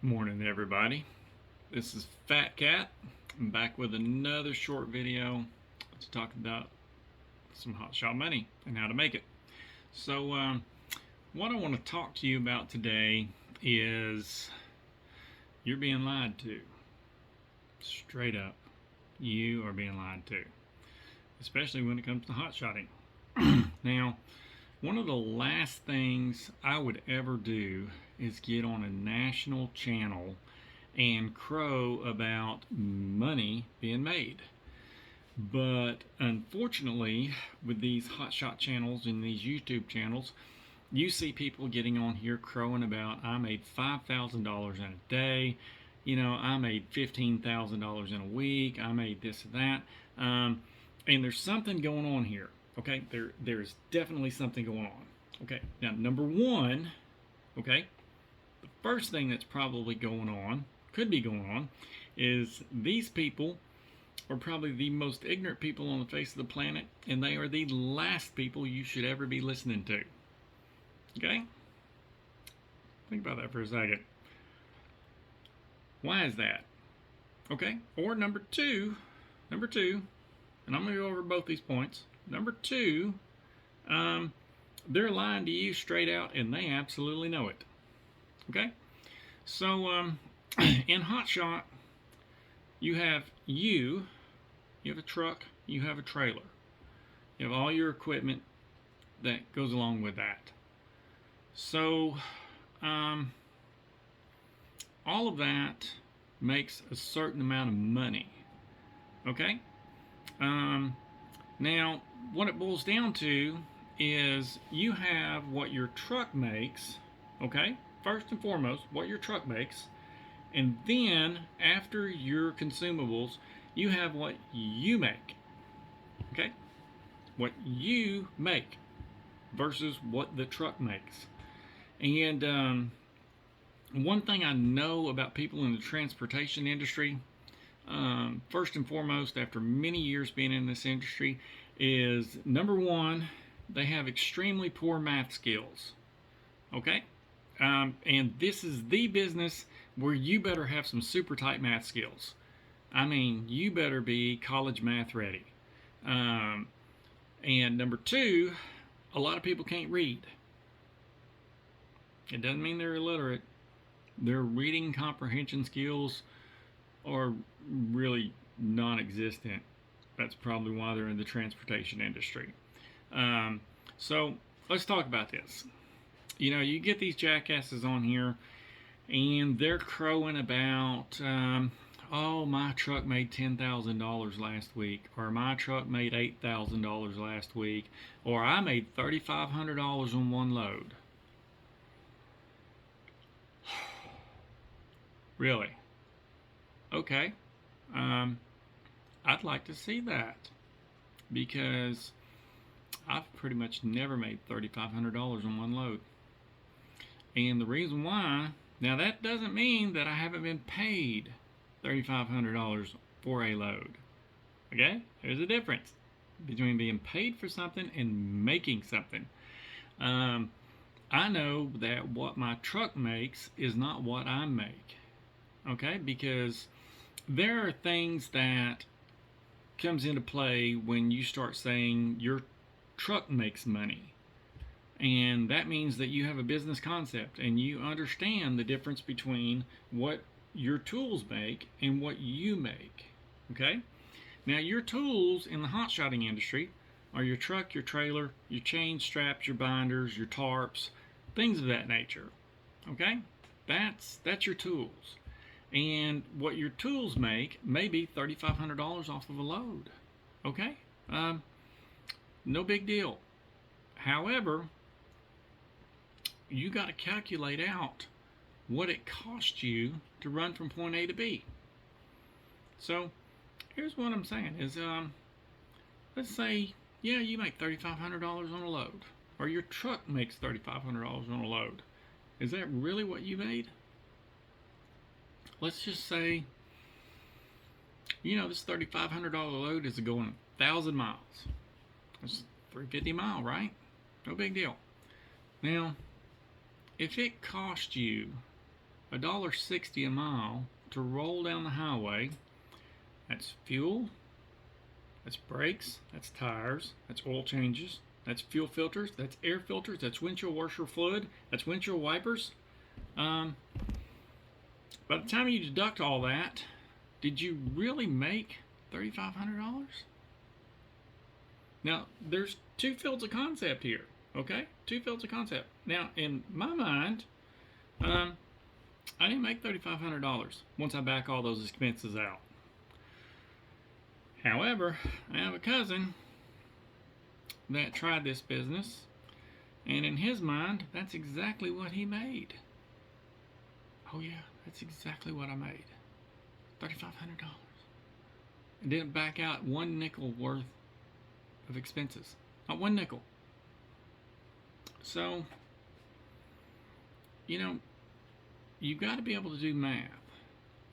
Morning, everybody. This is Fat Cat. I'm back with another short video to talk about some hotshot money and how to make it. So, what I want to talk to you about today is you're being lied to. Straight up, you are being lied to, especially when it comes to hotshotting. Now, one of the last things I would ever do is get on a national channel and crow about money being made. But unfortunately, with these hotshot channels and these YouTube channels, you see people getting on here crowing about, I made $5,000 in a day, I made $15,000 in a week, I made this and that. And there's something going on here. Okay, there's definitely something going on. Okay, now number one, okay, the first thing that's probably going on, could be going on, is these people are probably the most ignorant people on the face of the planet, and they are the last people you should ever be listening to. Okay? Think about that for a second. Why is that? Okay, or number two, and I'm going to go over both these points. Number two, they're lying to you straight out, and they absolutely know it. Okay? So, in hotshot, you have a truck, you have a trailer. You have all your equipment that goes along with that. So, all of that makes a certain amount of money. Okay? Now, what it boils down to is you have what your truck makes, okay? First and foremost, what your truck makes. And then, after your consumables, you have what you make, okay? What you make versus what the truck makes. And one thing I know about people in the transportation industry, first and foremost, after many years being in this industry, is number one, they have extremely poor math skills. Okay? And this is the business where you better have some super tight math skills. I mean, you better be college math ready. And number two, a lot of people can't read. It doesn't mean they're illiterate. Their reading comprehension skills are really non-existent. That's probably why they're in the transportation industry. So let's talk about this. You get these jackasses on here, and they're crowing about, oh, my truck made $10,000 last week, or my truck made $8,000 last week, or I made $3,500 on one load. Really? Okay. I'd like to see that, because I've pretty much never made $3,500 on one load. And the reason why, now that doesn't mean that I haven't been paid $3,500 for a load. Okay? There's a difference between being paid for something and making something. I know that what my truck makes is not what I make. Okay? Because there are things that comes into play when you start saying your truck makes money. And that means that you have a business concept and you understand the difference between what your tools make and what you make. Okay? Now, your tools in the hotshotting industry are your truck, your trailer, your chain straps, your binders, your tarps, things of that nature. Okay? That's your tools. And what your tools make may be $3,500 off of a load. Okay? No big deal. However, you got to calculate out what it costs you to run from point A to B. So here's what I'm saying is, let's say, yeah, you make $3,500 on a load, or your truck makes $3,500 on a load. Is that really what you made? Let's just say, this $3,500 load is going 1,000 miles. That's 350 mile, right? No big deal. Now, if it cost you $1.60 a mile to roll down the highway. That's fuel, that's brakes, that's tires, that's oil changes, that's fuel filters, that's air filters, that's windshield washer fluid, that's windshield wipers. By the time you deduct all that, did you really make $3,500? Now, there's two fields of concept here, okay? Two fields of concept. Now, in my mind, I didn't make $3,500 once I back all those expenses out. However, I have a cousin that tried this business, and in his mind, that's exactly what he made. Oh yeah, that's exactly what I made. $3,500. And didn't back out one nickel worth of expenses. Not one nickel. So, you know, you've got to be able to do math.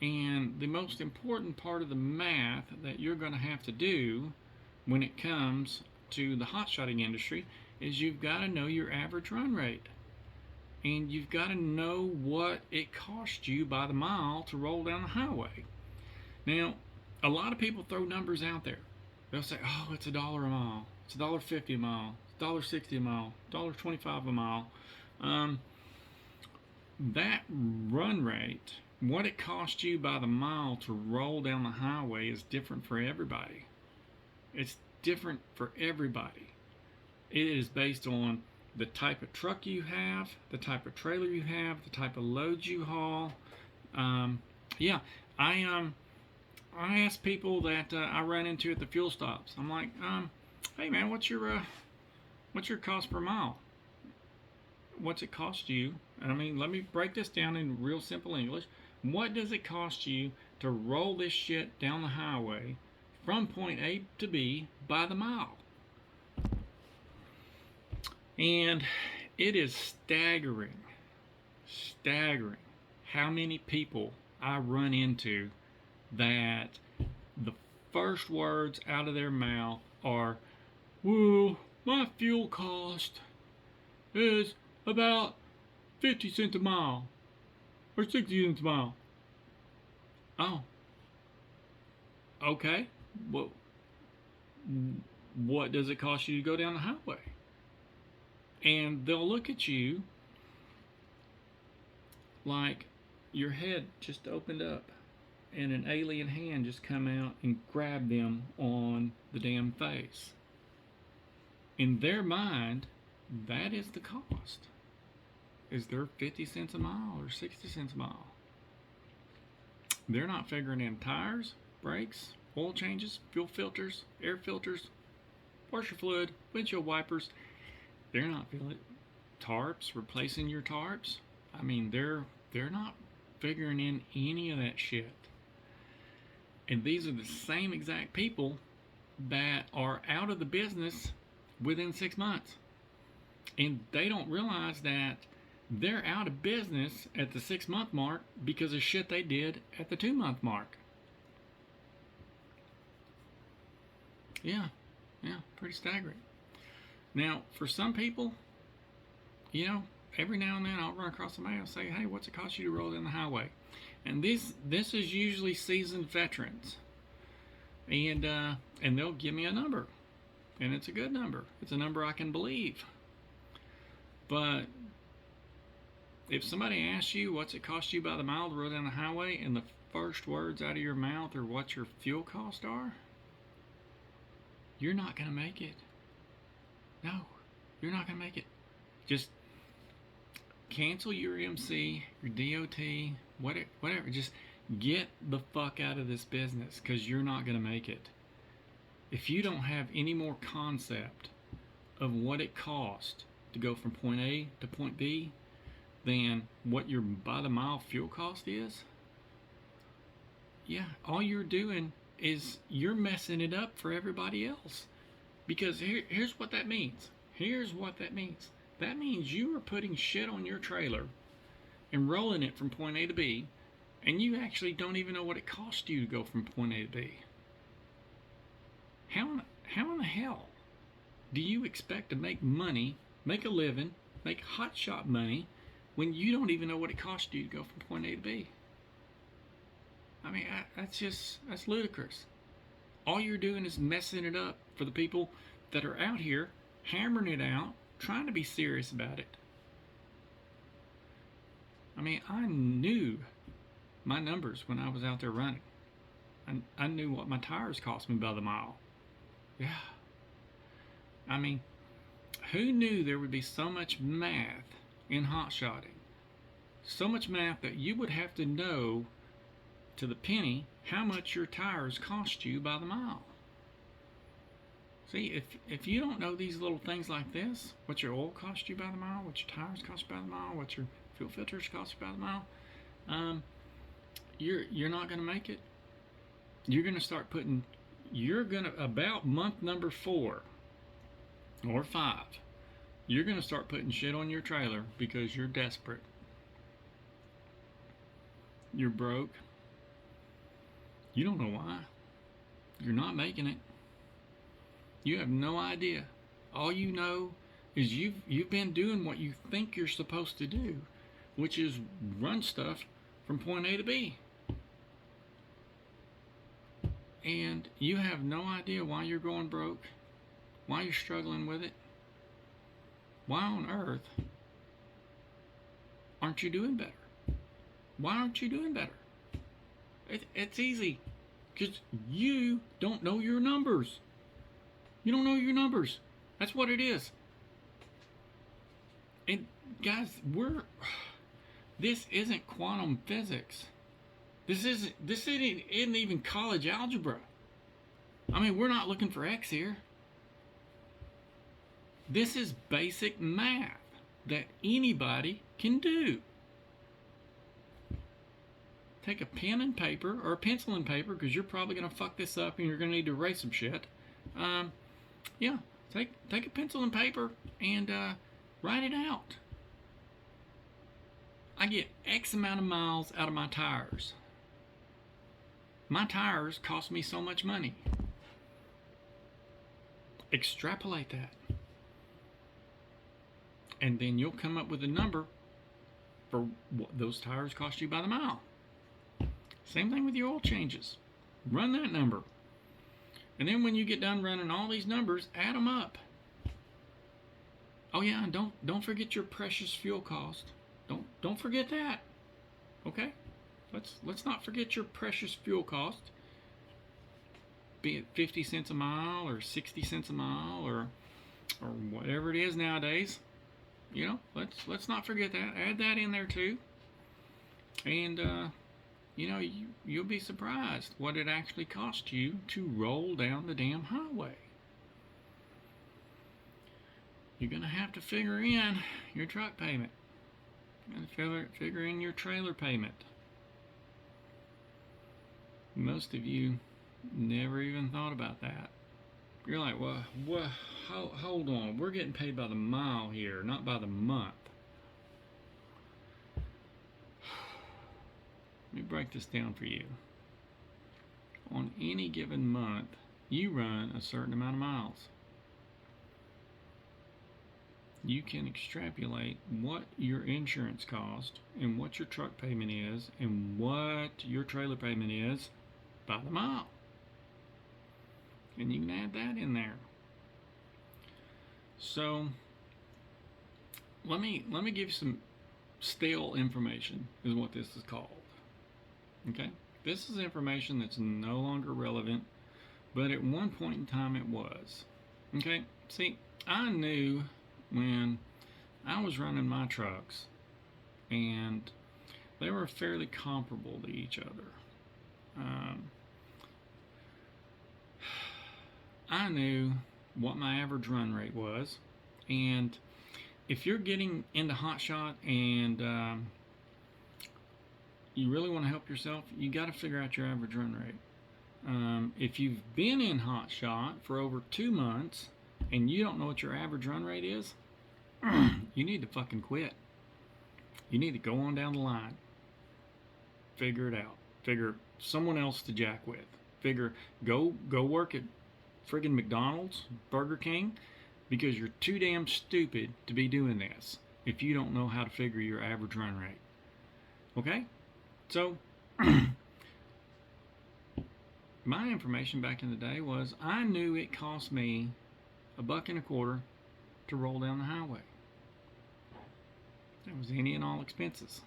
And the most important part of the math that you're going to have to do when it comes to the hot shotting industry is you've got to know your average run rate. And you've got to know what it costs you by the mile to roll down the highway. Now, a lot of people throw numbers out there. They'll say, oh, it's $1 a mile, it's $1.50 a mile, it's $1.60 a mile, $1.25 a mile. That run rate, what it costs you by the mile to roll down the highway, is different for everybody. It's different for everybody. It is based on the type of truck you have, the type of trailer you have, the type of loads you haul. I ask people that I run into at the fuel stops. I'm like, hey man, what's your cost per mile? What's it cost you? I mean, let me break this down in real simple English. What does it cost you to roll this shit down the highway from point A to B by the mile? And it is staggering how many people I run into that the first words out of their mouth are, well, my fuel cost is about 50 cents a mile or 60 cents a mile. Oh, okay. Well, what does it cost you to go down the highway? And they'll look at you like your head just opened up and an alien hand just come out and grab them on the damn face. In their mind, that is the cost. Is there 50 cents a mile or 60 cents a mile? They're not figuring in tires, brakes, oil changes, fuel filters, air filters, washer fluid, windshield wipers. They're not feeling it. Tarps, replacing your tarps. I mean, they're not figuring in any of that shit. And these are the same exact people that are out of the business within 6 months. And they don't realize that they're out of business at the 6 month mark because of shit they did at the 2 month mark. Yeah, pretty staggering. Now, for some people, you know, every now and then I'll run across somebody and say, hey, what's it cost you to roll down the highway? And this is usually seasoned veterans. And they'll give me a number. And it's a good number. It's a number I can believe. But if somebody asks you what's it cost you by the mile to roll down the highway, and the first words out of your mouth are what your fuel costs are, you're not going to make it. No, you're not going to make it. Just cancel your MC, your DOT, whatever. Just get the fuck out of this business, because you're not going to make it. If you don't have any more concept of what it costs to go from point A to point B than what your by the mile fuel cost is, yeah, all you're doing is you're messing it up for everybody else. Because here's what that means. That means you are putting shit on your trailer and rolling it from point A to B, and you actually don't even know what it cost you to go from point A to B. How in the hell do you expect to make money, make a living, make hotshot money when you don't even know what it cost you to go from point A to B. I mean, that's ludicrous. All you're doing is messing it up for the people that are out here hammering it out, trying to be serious about it. I mean, I knew my numbers when I was out there running. I knew what my tires cost me by the mile. Yeah. I mean, who knew there would be so much math in hot shotting? So much math that you would have to know to the penny how much your tires cost you by the mile. See, if you don't know these little things like this, what your oil cost you by the mile, what your tires cost you by the mile, what your fuel filters cost you by the mile, you're not going to make it. You're going to start putting, about month number 4 or 5, you're going to start putting shit on your trailer because you're desperate. You're broke. You don't know why. You're not making it. You have no idea. All you know is you've been doing what you think you're supposed to do, which is run stuff from point A to B. And you have no idea why you're going broke, why you're struggling with it. Why on earth aren't you doing better? Why aren't you doing better? It's easy. Because you don't know your numbers. You don't know your numbers. That's what it is. And guys, this isn't quantum physics. This isn't even college algebra. I mean, we're not looking for X here. This is basic math that anybody can do. Take a pen and paper, or a pencil and paper, because you're probably going to fuck this up and you're going to need to erase some shit. Yeah, take a pencil and paper and write it out. I get X amount of miles out of my tires. My tires cost me so much money. Extrapolate that. And then you'll come up with a number for what those tires cost you by the mile. Same thing with your oil changes. Run that number. And then when you get done running all these numbers, add them up. Oh yeah, and don't forget your precious fuel cost. Don't forget that. Okay? Let's not forget your precious fuel cost. Be it 50 cents a mile or 60 cents a mile or whatever it is nowadays. You know, let's not forget that. Add that in there too. And you know, you'll be surprised what it actually costs you to roll down the damn highway. You're going to have to figure in your truck payment. You're going to figure in your trailer payment. Most of you never even thought about that. You're like, well, hold on. We're getting paid by the mile here, not by the month. Let me break this down for you. On any given month, you run a certain amount of miles. You can extrapolate what your insurance cost and what your truck payment is and what your trailer payment is by the mile. And you can add that in there. So let me give you some stale information is what this is called. Okay? This is information that's no longer relevant, but at one point in time it was. Okay? See, I knew when I was running my trucks and they were fairly comparable to each other. I knew what my average run rate was, and if you're getting into hot shot and you really want to help yourself, you got to figure out your average run rate. If you've been in hot shot for over 2 months and you don't know what your average run rate is, you need to fucking quit. You need to go on down the line. Figure it out. Figure someone else to jack with. Go work at friggin' McDonald's, Burger King, because you're too damn stupid to be doing this. if you don't know how to figure your average run rate. Okay? So, my information back in the day was I knew it cost me $1.25 to roll down the highway. That was any and all expenses.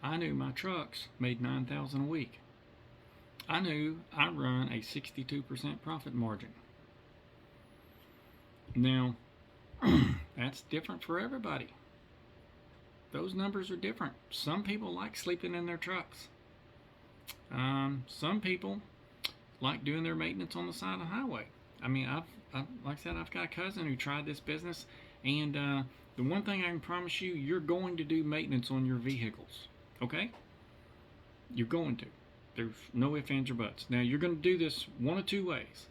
I knew my trucks made $9,000 a week. I knew I run a 62% profit margin. Now, that's different for everybody. Those numbers are different. Some people like sleeping in their trucks. Some people like doing their maintenance on the side of the highway. I mean, like I said, I've got a cousin who tried this business, and the one thing I can promise you, you're going to do maintenance on your vehicles. Okay? You're going to. There's no ifs, ands, or buts. Now, you're going to do this one of two ways.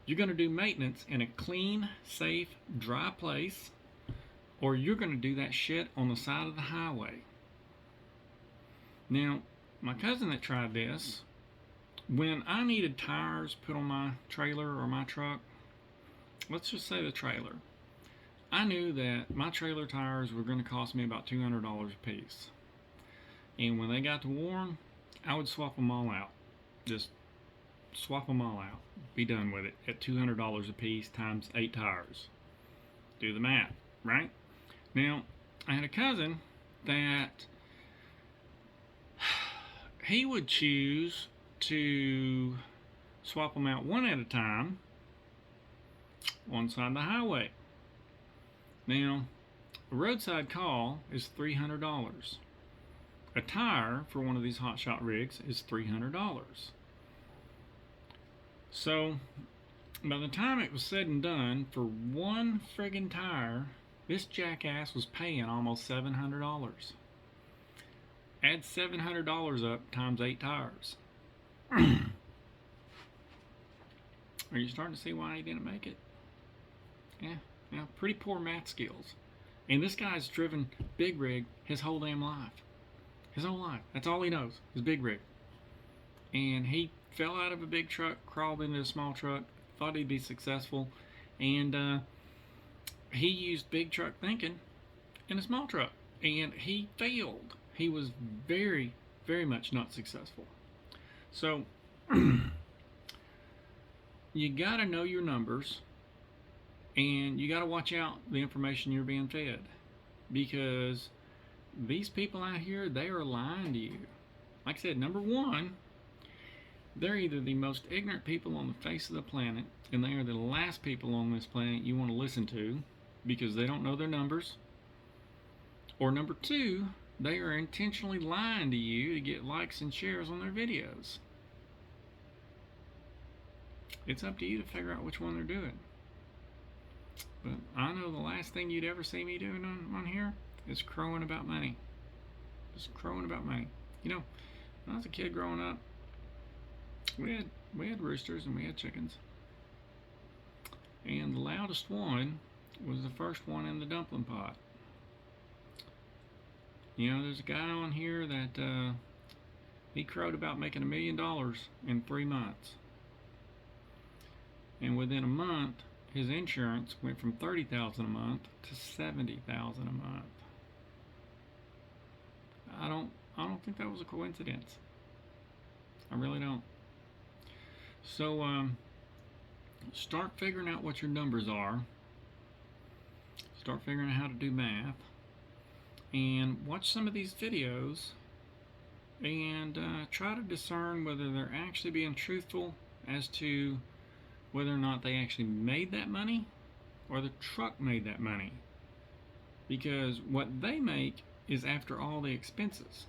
You're going to do maintenance in a clean, safe, dry place, or you're going to do that shit on the side of the highway. Now, my cousin that tried this, when I needed tires put on my trailer or my truck, let's just say the trailer, I knew that my trailer tires were going to cost me about $200 a piece. And when they got to worn, I would swap them all out. Just swap them all out. Be done with it at $200 a piece times 8 tires. Do the math, right? Now, I had a cousin that he would choose to swap them out one at a time on the side of the highway. Now, a roadside call is $300. A tire for one of these hotshot rigs is $300. So, by the time it was said and done, for one friggin' tire, this jackass was paying almost $700. Add $700 up times 8 tires. Are you starting to see why he didn't make it? Yeah, pretty poor math skills. And this guy's driven big rig his whole damn life. His whole life. That's all he knows, is big rig. And he fell out of a big truck, crawled into a small truck, thought he'd be successful, and he used big truck thinking in a small truck, and he failed. He was very, very much not successful. So, you gotta know your numbers, and you gotta watch out the information you're being fed, because these people out here, they are lying to you. Like I said, number one, they're either the most ignorant people on the face of the planet, and they are the last people on this planet you want to listen to because they don't know their numbers. Or number two, they are intentionally lying to you to get likes and shares on their videos. It's up to you to figure out which one they're doing. But I know the last thing you'd ever see me doing on here is crowing about money. Just crowing about money. You know, when I was a kid growing up, we had roosters and we had chickens. And the loudest one was the first one in the dumpling pot. You know, there's a guy on here that he crowed about making $1 million in 3 months. And within a month, his insurance went from $30,000 a month to $70,000 a month. I don't think that was a coincidence. I really don't. So start figuring out what your numbers are. Start figuring out how to do math, and watch some of these videos and try to discern whether they're actually being truthful as to whether or not they actually made that money or the truck made that money. Because what they make is after all the expenses.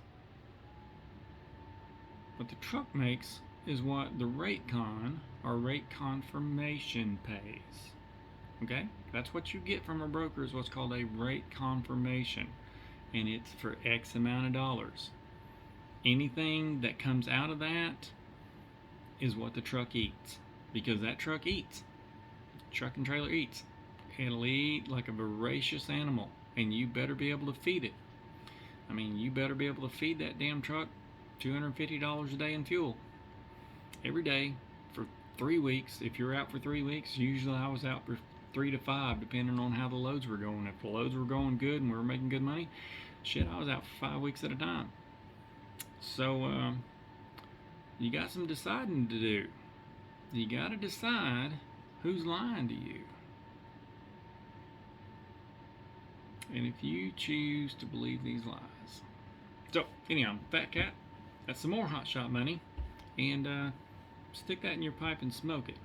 What the truck makes is what the rate con or rate confirmation pays. Okay? That's what you get from a broker, is what's called a rate confirmation. And it's for X amount of dollars. Anything that comes out of that is what the truck eats. Because that truck eats. Truck and trailer eats. It'll eat like a voracious animal. And you better be able to feed it. I mean, you better be able to feed that damn truck $250 a day in fuel. Every day for 3 weeks. If you're out for 3 weeks, usually I was out for 3 to 5, depending on how the loads were going. If the loads were going good and we were making good money, shit, I was out for 5 weeks at a time. So you got some deciding to do. You got to decide who's lying to you. And if you choose to believe these lies. So, anyhow, Fat Cat, that's some more hot shot money. And stick that in your pipe and smoke it.